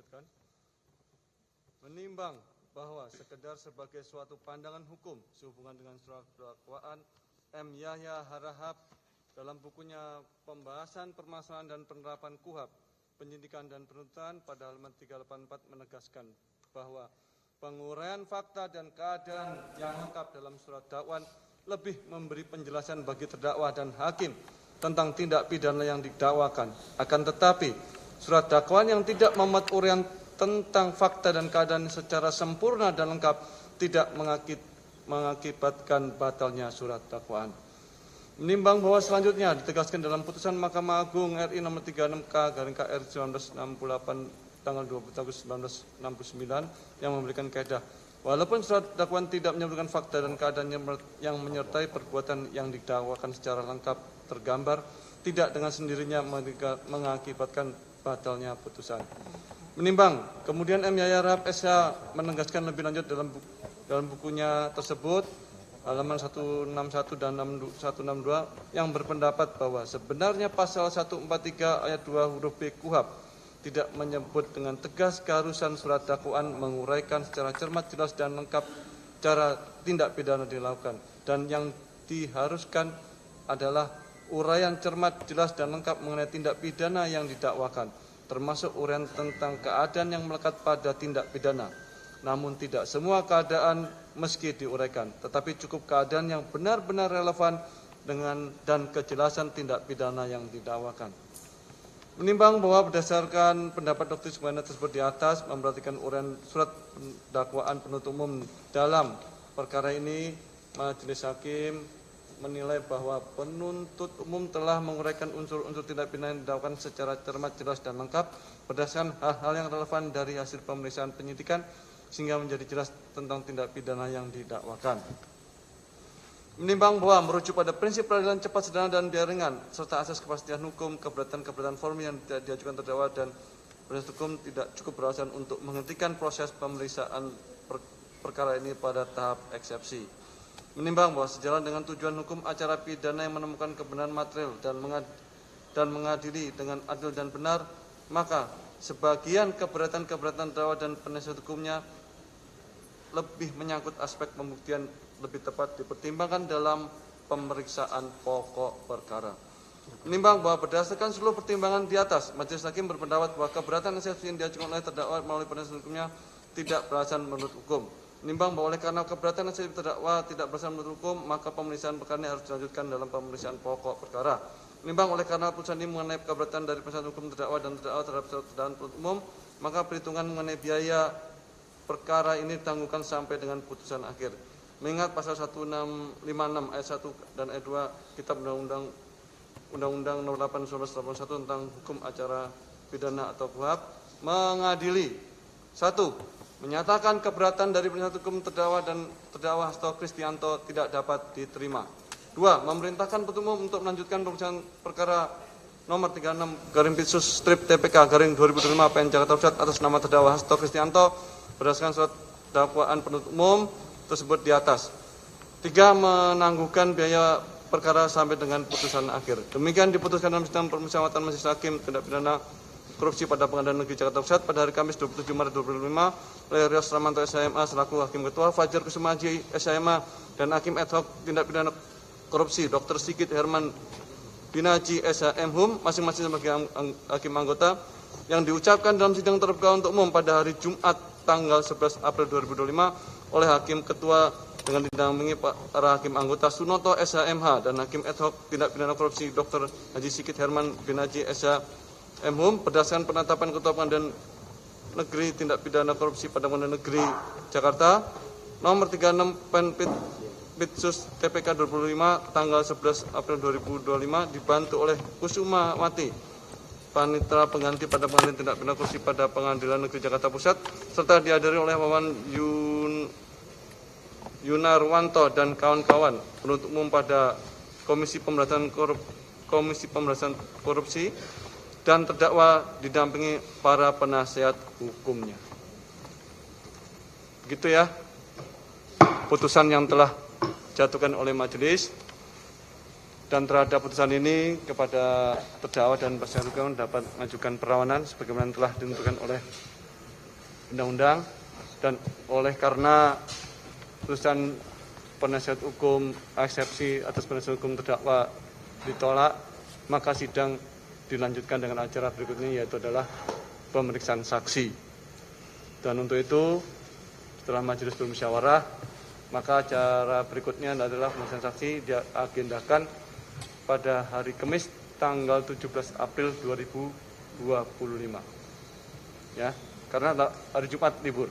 lanjutkan. Menimbang bahwa sekedar sebagai suatu pandangan hukum sehubungan dengan surat dakwaan M. Yahya Harahap dalam bukunya Pembahasan Permasalahan dan Penerapan KUHP, Penyidikan dan Penuntutan pada halaman 384 menegaskan bahwa penguraian fakta dan keadaan yang lengkap dalam surat dakwaan lebih memberi penjelasan bagi terdakwa dan hakim tentang tindak pidana yang didakwakan. Akan tetapi, surat dakwaan yang tidak memuat uraian tentang fakta dan keadaan secara sempurna dan lengkap tidak mengakibatkan batalnya surat dakwaan. Menimbang bahwa selanjutnya ditegaskan dalam putusan Mahkamah Agung RI nomor 36K/KR 1968 tanggal 20 Agustus 1969 yang memberikan kaedah, walaupun surat dakwaan tidak menyebutkan fakta dan keadaan yang menyertai perbuatan yang didakwakan secara lengkap tergambar, tidak dengan sendirinya mengakibatkan batalnya putusan. Menimbang, kemudian M. Yahya Harahap SH menegaskan lebih lanjut dalam bukunya tersebut, halaman 161 dan 162, yang berpendapat bahwa sebenarnya pasal 143 ayat 2 huruf B KUHP tidak menyebut dengan tegas keharusan surat dakwaan menguraikan secara cermat, jelas, dan lengkap cara tindak pidana dilakukan, dan yang diharuskan adalah uraian cermat, jelas, dan lengkap mengenai tindak pidana yang didakwakan, termasuk uraian tentang keadaan yang melekat pada tindak pidana. Namun tidak semua keadaan meski diuraikan, tetapi cukup keadaan yang benar-benar relevan dengan dan kejelasan tindak pidana yang didakwakan. Menimbang bahwa berdasarkan pendapat Dr. Sumana tersebut di atas, memperhatikan uraian surat dakwaan penuntut umum dalam perkara ini, Majelis Hakim menilai bahwa penuntut umum telah menguraikan unsur-unsur tindak pidana yang didakwakan secara cermat, jelas, dan lengkap berdasarkan hal-hal yang relevan dari hasil pemeriksaan penyidikan sehingga menjadi jelas tentang tindak pidana yang didakwakan. Menimbang bahwa merujuk pada prinsip peradilan cepat, sederhana, dan biaya ringan serta asas kepastian hukum, keberatan formil yang diajukan terdakwa dan penasihat hukum tidak cukup beralasan untuk menghentikan proses pemeriksaan perkara ini pada tahap eksepsi. Menimbang bahwa sejalan dengan tujuan hukum acara pidana yang menemukan kebenaran material dan mengadili dengan adil dan benar, maka sebagian keberatan terdakwa dan penasihat hukumnya lebih menyangkut aspek pembuktian lebih tepat dipertimbangkan dalam pemeriksaan pokok perkara. Menimbang bahwa berdasarkan seluruh pertimbangan di atas, Majelis Hakim berpendapat bahwa keberatan eksepsi yang diajukan oleh terdakwa melalui penasihat hukumnya tidak beralasan menurut hukum. Menimbang bahwa oleh karena keberatan eksepsi terdakwa tidak beralasan menurut hukum, maka pemeriksaan perkara ini harus dilanjutkan dalam pemeriksaan pokok perkara. Menimbang oleh karena putusan ini mengenai keberatan dari penasihat hukum terdakwa dan terdakwa terhadap terdakwa penuntut umum, maka perhitungan mengenai biaya perkara ini ditangguhkan sampai dengan putusan akhir. Mengingat pasal 1656 ayat 1 dan ayat 2 Kitab Undang-Undang Nomor 8 1981 tentang hukum acara pidana atau KUHP mengadili: 1. Menyatakan keberatan dari penasihat hukum terdakwa dan terdakwa Hasto Kristianto tidak dapat diterima. 2. Memerintahkan penuntut umum untuk melanjutkan pemeriksaan perkara nomor 36/Pitsus/TPK/2025 PN Jakarta Pusat atas nama terdakwa Hasto Kristianto berdasarkan surat dakwaan penuntut umum tersebut di atas. 3. Menangguhkan biaya perkara sampai dengan putusan akhir. Demikian diputuskan dalam sidang permusyawaratan Majelis Hakim Tindak Pidana Korupsi pada Pengadilan Negeri Jakarta Pusat pada hari Kamis 27 Maret 2025 oleh Rios Ramanto SHMA selaku Hakim Ketua, Fajar Kusuma Haji SHMA, dan Hakim Ad hoc Tindak Pidana Korupsi Dr. Sigit Herman Binaji SHM masing-masing sebagai hakim anggota, yang diucapkan dalam sidang terbuka untuk umum pada hari Jumat tanggal 11 April 2025 oleh Hakim Ketua dengan didampingi para hakim anggota Sunoto SHMH dan Hakim Ad hoc Tindak Pidana Korupsi Dr. Haji Sigit Herman Binaji SHM berdasarkan penetapan Ketua Pengadilan Negeri Tindak Pidana Korupsi pada Pengadilan Negeri Jakarta nomor 36 PN Pitsus TPK 2025 tanggal 11 April 2025 dibantu oleh Kusuma Mati, panitera pengganti pada Pengadilan Tindak Pidana Korupsi pada Pengadilan Negeri Jakarta Pusat, serta dihadiri oleh Wawan Yunarwanto dan kawan-kawan penuntut umum pada Komisi Pemberantasan Korupsi dan terdakwa didampingi para penasihat hukumnya. Begitu ya putusan yang telah dijatuhkan oleh majelis, dan terhadap putusan ini kepada terdakwa dan penasihat hukum dapat mengajukan perlawanan sebagaimana telah ditentukan oleh undang-undang, dan oleh karena putusan penasihat hukum eksepsi atas penasihat hukum terdakwa ditolak, maka sidang dilanjutkan dengan acara berikutnya, yaitu adalah pemeriksaan saksi. Dan untuk itu, setelah majelis bermusyawarah, maka acara berikutnya adalah pemeriksaan saksi diagendakan pada hari Kamis tanggal 17 April 2025. Ya, karena hari Jumat libur.